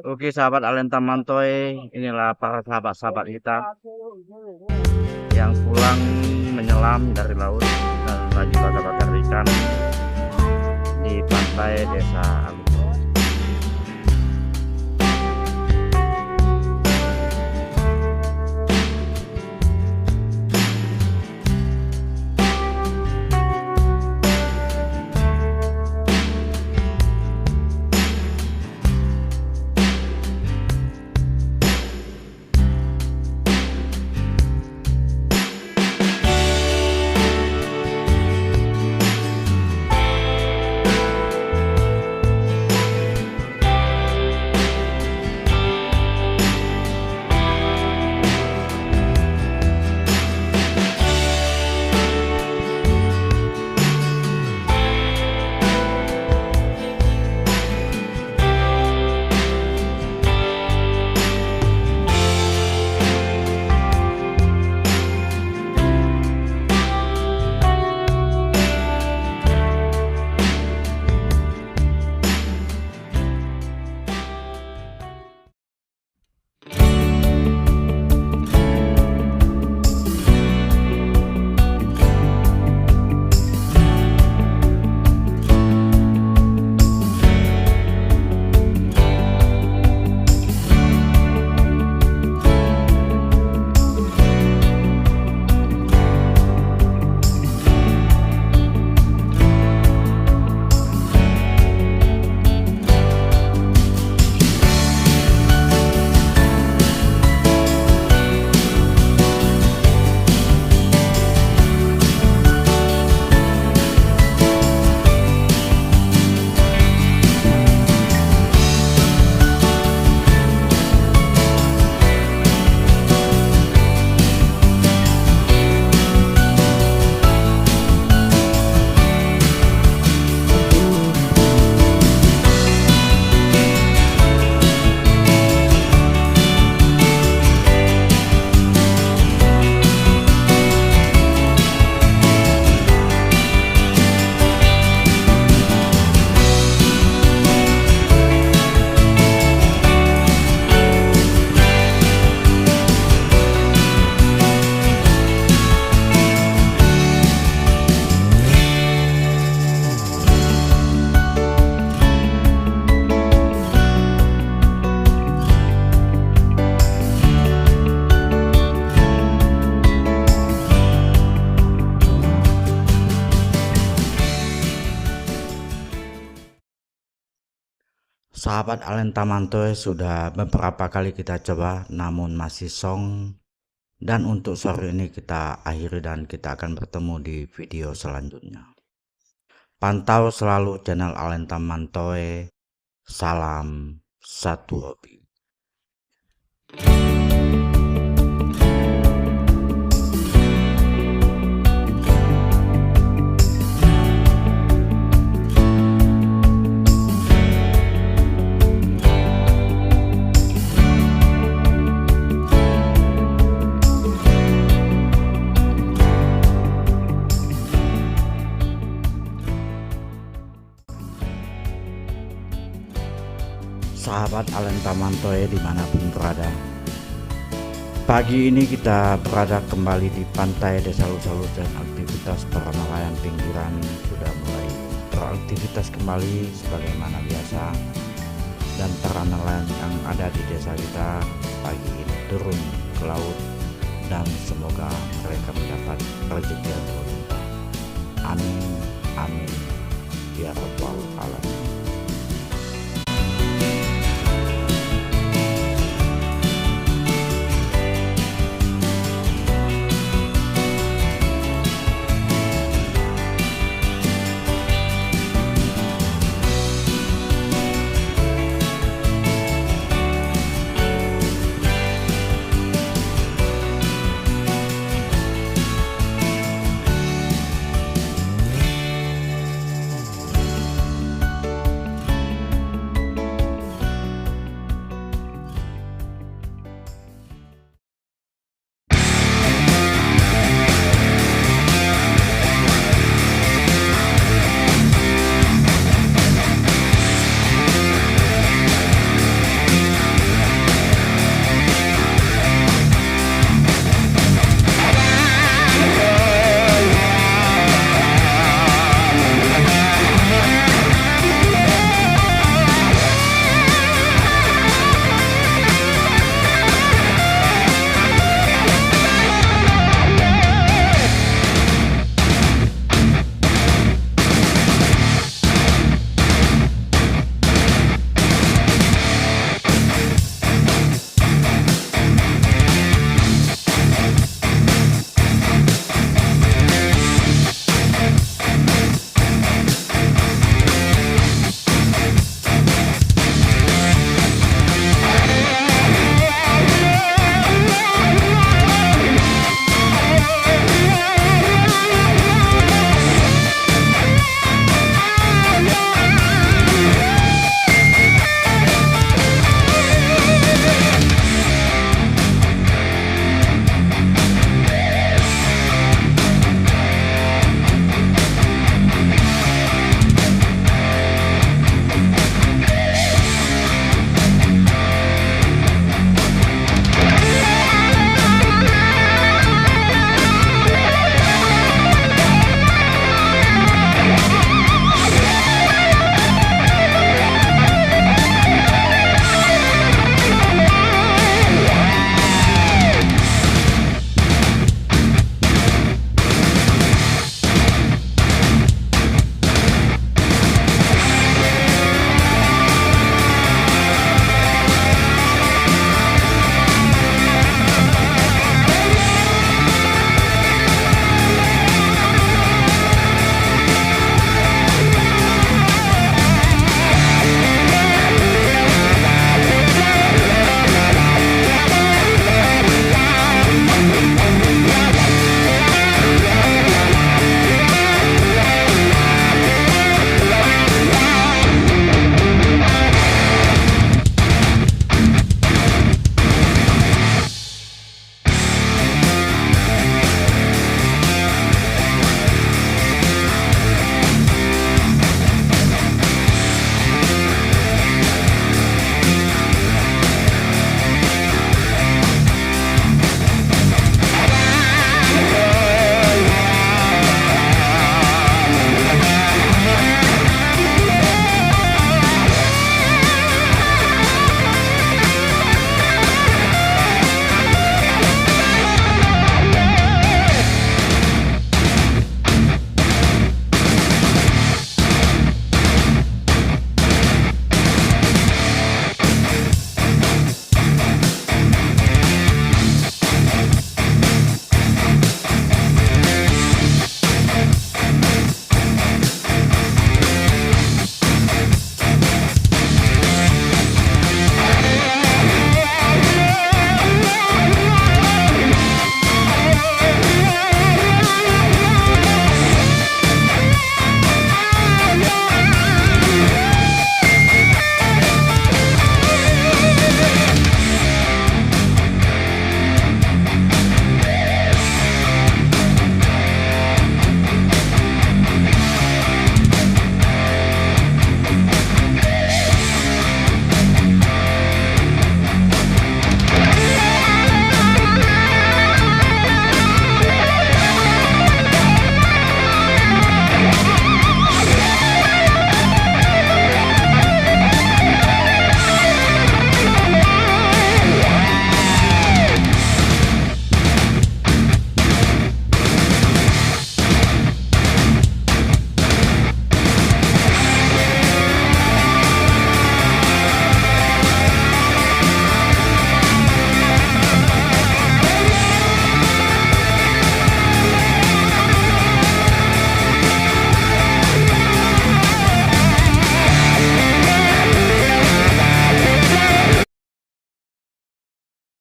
Oke sahabat Alenta Mantoy, inilah para sahabat-sahabat kita yang pulang menyelam dari laut dan lagi bakar-bakar ikan di pantai desa Agung. Sahabat Alenta Mantoy, sudah beberapa kali kita coba namun masih song. Dan untuk sore ini kita akhiri dan kita akan bertemu di video selanjutnya. Pantau selalu channel Alenta Mantoy. Salam satu hobi. Sahabat Alenta Mantoy dimanapun berada, pagi ini kita berada kembali di pantai Desa Lusa-Lus dan aktivitas para nelayan pinggiran sudah mulai beraktivitas kembali sebagaimana biasa, dan para nelayan yang ada di desa kita pagi ini turun ke laut dan semoga mereka mendapat rezeki yang berlimpah. Amin, amin, ya rabbal alamin.